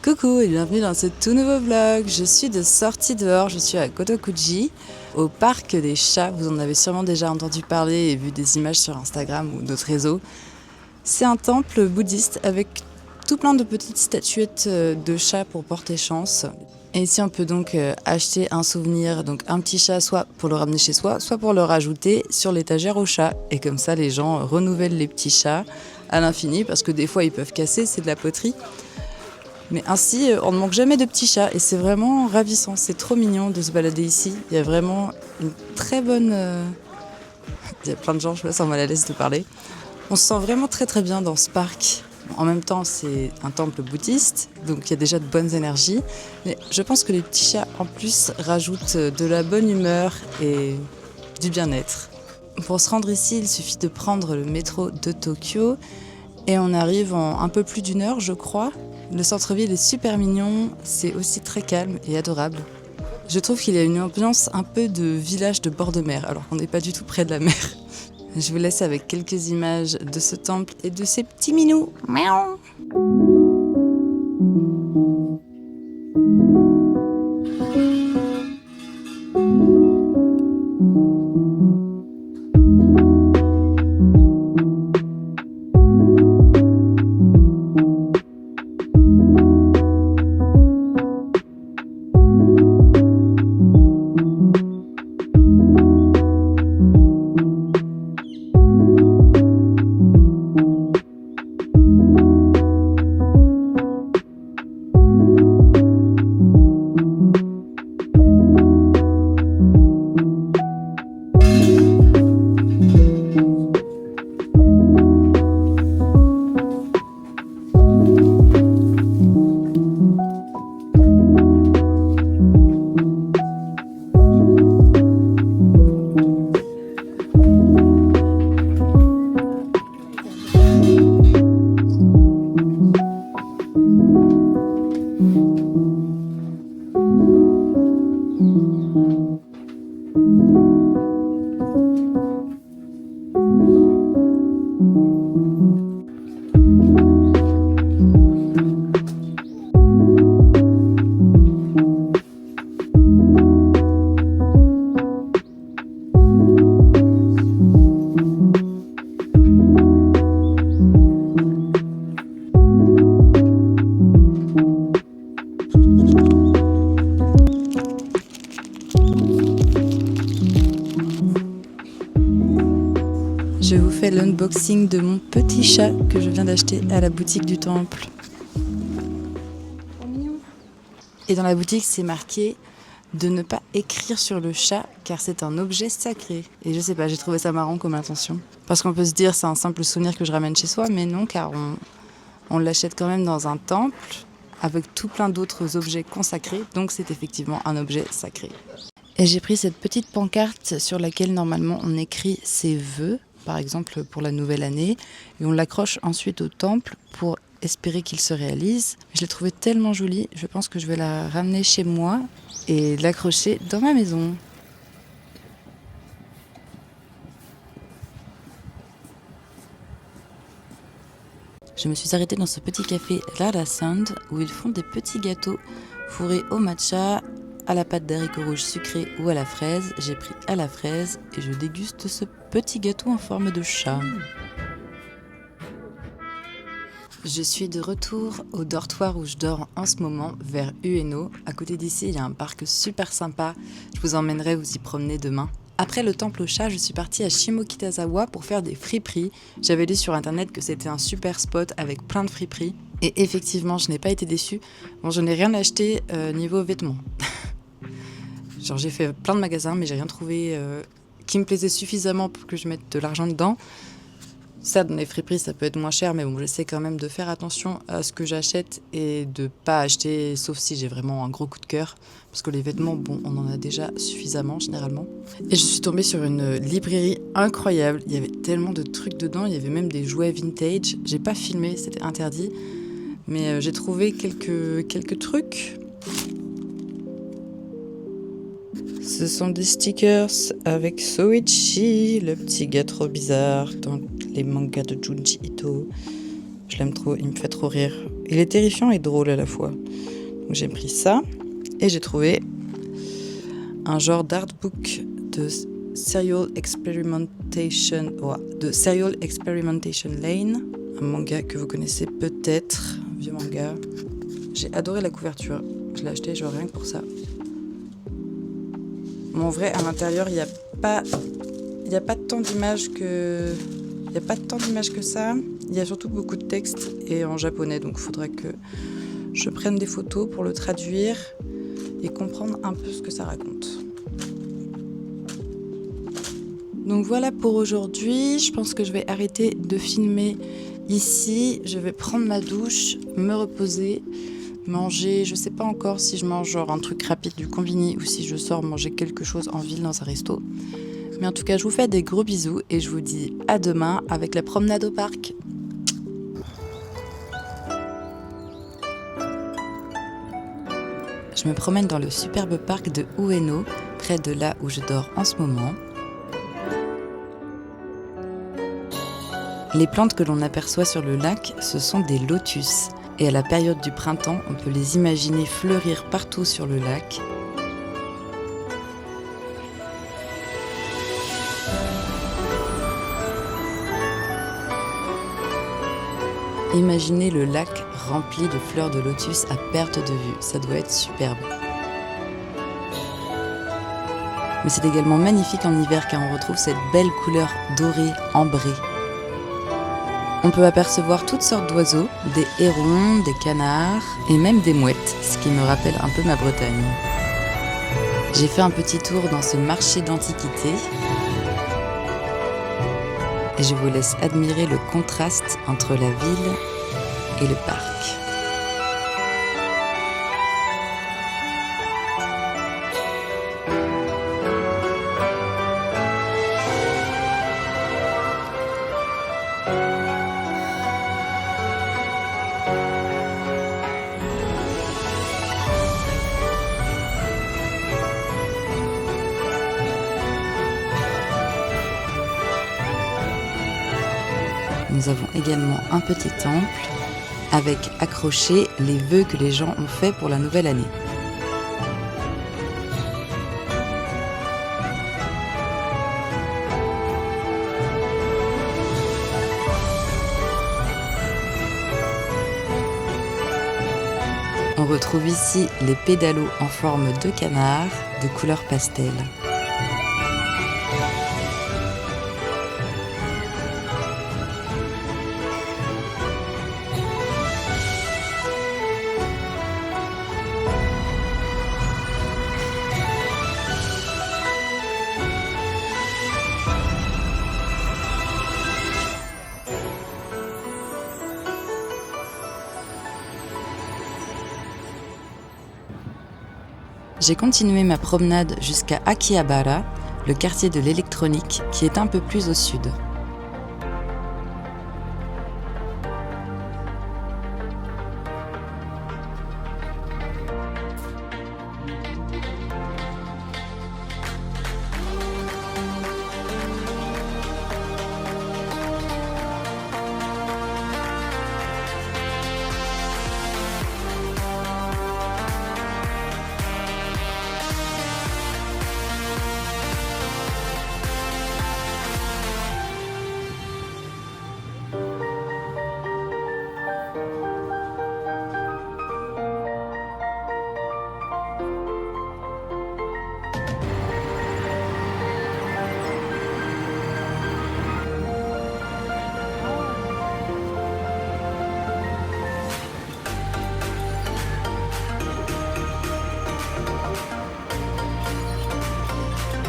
Coucou et bienvenue dans ce tout nouveau vlog. Je suis de sortie dehors, je suis à Kotokuji, au parc des chats. Vous en avez sûrement déjà entendu parler et vu des images sur Instagram ou d'autres réseaux. C'est un temple bouddhiste avec tout plein de petites statuettes de chats pour porter chance. Et ici on peut donc acheter un souvenir, donc un petit chat soit pour le ramener chez soi, soit pour le rajouter sur l'étagère aux chats. Et comme ça les gens renouvellent les petits chats à l'infini parce que des fois ils peuvent casser, c'est de la poterie. Mais ainsi, on ne manque jamais de petits chats et c'est vraiment ravissant. C'est trop mignon de se balader ici. Il y a vraiment une très bonne... Il y a plein de gens, je me sens mal à l'aise de parler. On se sent vraiment très très bien dans ce parc. En même temps, c'est un temple bouddhiste, donc il y a déjà de bonnes énergies. Mais je pense que les petits chats, en plus, rajoutent de la bonne humeur et du bien-être. Pour se rendre ici, il suffit de prendre le métro de Tokyo et on arrive en un peu plus d'une heure, je crois. Le centre-ville est super mignon, c'est aussi très calme et adorable. Je trouve qu'il y a une ambiance un peu de village de bord de mer, alors qu'on n'est pas du tout près de la mer. Je vous laisse avec quelques images de ce temple et de ses petits minous. Miaou. Je vous fais l'unboxing de mon petit chat que je viens d'acheter à la boutique du temple. Et dans la boutique, c'est marqué de ne pas écrire sur le chat car c'est un objet sacré. Et je sais pas, j'ai trouvé ça marrant comme intention. Parce qu'on peut se dire c'est un simple souvenir que je ramène chez soi, mais non, car on l'achète quand même dans un temple avec tout plein d'autres objets consacrés. Donc c'est effectivement un objet sacré. Et j'ai pris cette petite pancarte sur laquelle normalement on écrit ses vœux, par exemple pour la nouvelle année, et on l'accroche ensuite au temple pour espérer qu'il se réalise. Je l'ai trouvée tellement jolie, je pense que je vais la ramener chez moi et l'accrocher dans ma maison. Je me suis arrêtée dans ce petit café Rara Sound où ils font des petits gâteaux fourrés au matcha, à la pâte d'haricots rouges sucrée ou à la fraise. J'ai pris à la fraise et je déguste ce petit gâteau en forme de chat. Je suis de retour au dortoir où je dors en ce moment, vers Ueno. À côté d'ici, il y a un parc super sympa. Je vous emmènerai vous y promener demain. Après le temple au chat, je suis partie à Shimokitazawa pour faire des friperies. J'avais lu sur internet que c'était un super spot avec plein de friperies. Et effectivement, je n'ai pas été déçue. Bon, je n'ai rien acheté niveau vêtements. Genre j'ai fait plein de magasins mais j'ai rien trouvé qui me plaisait suffisamment pour que je mette de l'argent dedans. Ça, dans les friperies, ça peut être moins cher, mais bon, j'essaie quand même de faire attention à ce que j'achète et de pas acheter, sauf si j'ai vraiment un gros coup de cœur. Parce que les vêtements, bon, on en a déjà suffisamment, généralement. Et je suis tombée sur une librairie incroyable. Il y avait tellement de trucs dedans, il y avait même des jouets vintage. J'ai pas filmé, c'était interdit. Mais j'ai trouvé quelques trucs. Ce sont des stickers avec Soichi, le petit gars trop bizarre dans les mangas de Junji Ito. Je l'aime trop, il me fait trop rire. Il est terrifiant et drôle à la fois. Donc j'ai pris ça et j'ai trouvé un genre d'artbook de Serial Experimentation Lane, un manga que vous connaissez peut-être, un vieux manga. J'ai adoré la couverture, je l'ai acheté genre rien que pour ça. Mais en vrai, à l'intérieur, il n'y a pas tant d'images que ça. Il y a surtout beaucoup de texte et en japonais, donc il faudra que je prenne des photos pour le traduire et comprendre un peu ce que ça raconte. Donc voilà pour aujourd'hui, je pense que je vais arrêter de filmer ici. Je vais prendre ma douche, me reposer, manger, je sais pas encore si je mange genre un truc rapide du Convini ou si je sors manger quelque chose en ville dans un resto. Mais en tout cas, je vous fais des gros bisous et je vous dis à demain avec la promenade au parc. Je me promène dans le superbe parc de Ueno, près de là où je dors en ce moment. Les plantes que l'on aperçoit sur le lac, ce sont des lotus. Et à la période du printemps, on peut les imaginer fleurir partout sur le lac. Imaginez le lac rempli de fleurs de lotus à perte de vue, ça doit être superbe. Mais c'est également magnifique en hiver car on retrouve cette belle couleur dorée, ambrée. On peut apercevoir toutes sortes d'oiseaux, des hérons, des canards et même des mouettes, ce qui me rappelle un peu ma Bretagne. J'ai fait un petit tour dans ce marché d'antiquités et je vous laisse admirer le contraste entre la ville et le parc. Nous avons également un petit temple avec accrochés les vœux que les gens ont faits pour la nouvelle année. On retrouve ici les pédalos en forme de canard de couleur pastel. J'ai continué ma promenade jusqu'à Akihabara, le quartier de l'électronique qui est un peu plus au sud.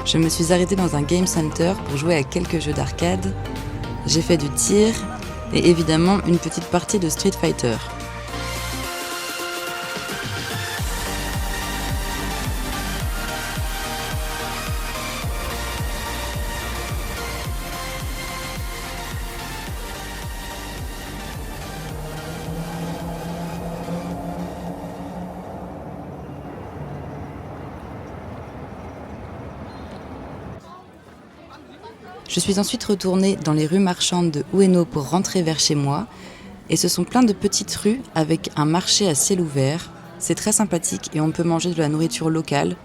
Je me suis arrêtée dans un game center pour jouer à quelques jeux d'arcade. J'ai fait du tir et évidemment une petite partie de Street Fighter. Je suis ensuite retournée dans les rues marchandes de Ueno pour rentrer vers chez moi. Et ce sont plein de petites rues avec un marché à ciel ouvert. C'est très sympathique et on peut manger de la nourriture locale.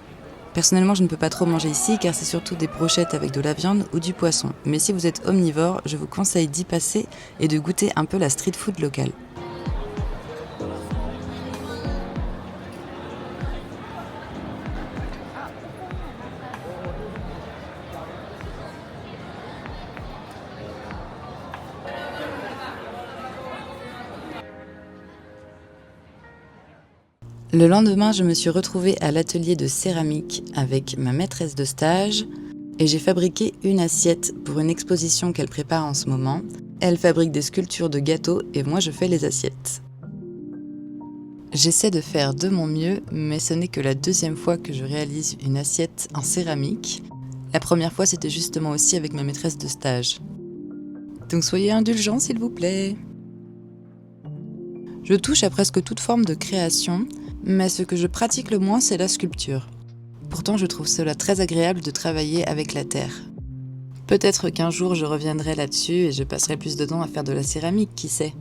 Personnellement, je ne peux pas trop manger ici car c'est surtout des brochettes avec de la viande ou du poisson. Mais si vous êtes omnivore, je vous conseille d'y passer et de goûter un peu la street food locale. Le lendemain, je me suis retrouvée à l'atelier de céramique avec ma maîtresse de stage et j'ai fabriqué une assiette pour une exposition qu'elle prépare en ce moment. Elle fabrique des sculptures de gâteaux et moi je fais les assiettes. J'essaie de faire de mon mieux, mais ce n'est que la deuxième fois que je réalise une assiette en céramique. La première fois, c'était justement aussi avec ma maîtresse de stage. Donc soyez indulgents s'il vous plaît. Je touche à presque toute forme de création, mais ce que je pratique le moins, c'est la sculpture. Pourtant, je trouve cela très agréable de travailler avec la terre. Peut-être qu'un jour, je reviendrai là-dessus et je passerai plus de temps à faire de la céramique, qui sait.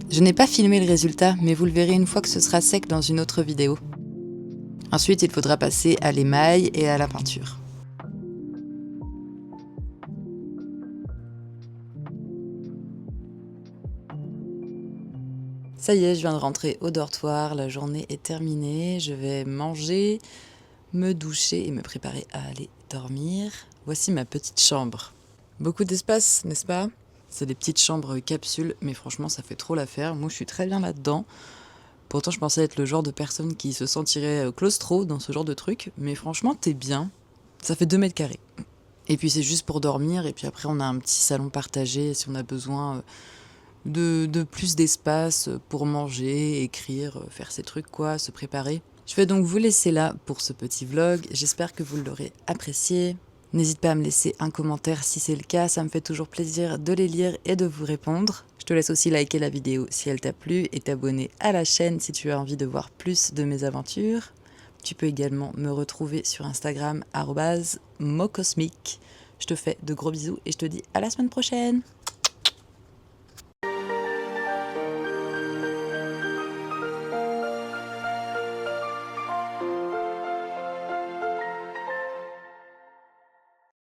Je n'ai pas filmé le résultat, mais vous le verrez une fois que ce sera sec dans une autre vidéo. Ensuite, il faudra passer à l'émail et à la peinture. Ça y est, je viens de rentrer au dortoir, la journée est terminée, je vais manger, me doucher et me préparer à aller dormir. Voici ma petite chambre. Beaucoup d'espace, n'est-ce pas? C'est des petites chambres capsules, mais franchement ça fait trop l'affaire. Moi je suis très bien là-dedans. Pourtant je pensais être le genre de personne qui se sentirait claustro dans ce genre de truc, mais franchement t'es bien. Ça fait 2 mètres carrés. Et puis c'est juste pour dormir, et puis après on a un petit salon partagé si on a besoin de plus d'espace pour manger, écrire, faire ses trucs quoi, se préparer. Je vais donc vous laisser là pour ce petit vlog, j'espère que vous l'aurez apprécié. N'hésite pas à me laisser un commentaire si c'est le cas, ça me fait toujours plaisir de les lire et de vous répondre. Je te laisse aussi liker la vidéo si elle t'a plu et t'abonner à la chaîne si tu as envie de voir plus de mes aventures. Tu peux également me retrouver sur Instagram @mocosmic. Je te fais de gros bisous et je te dis à la semaine prochaine.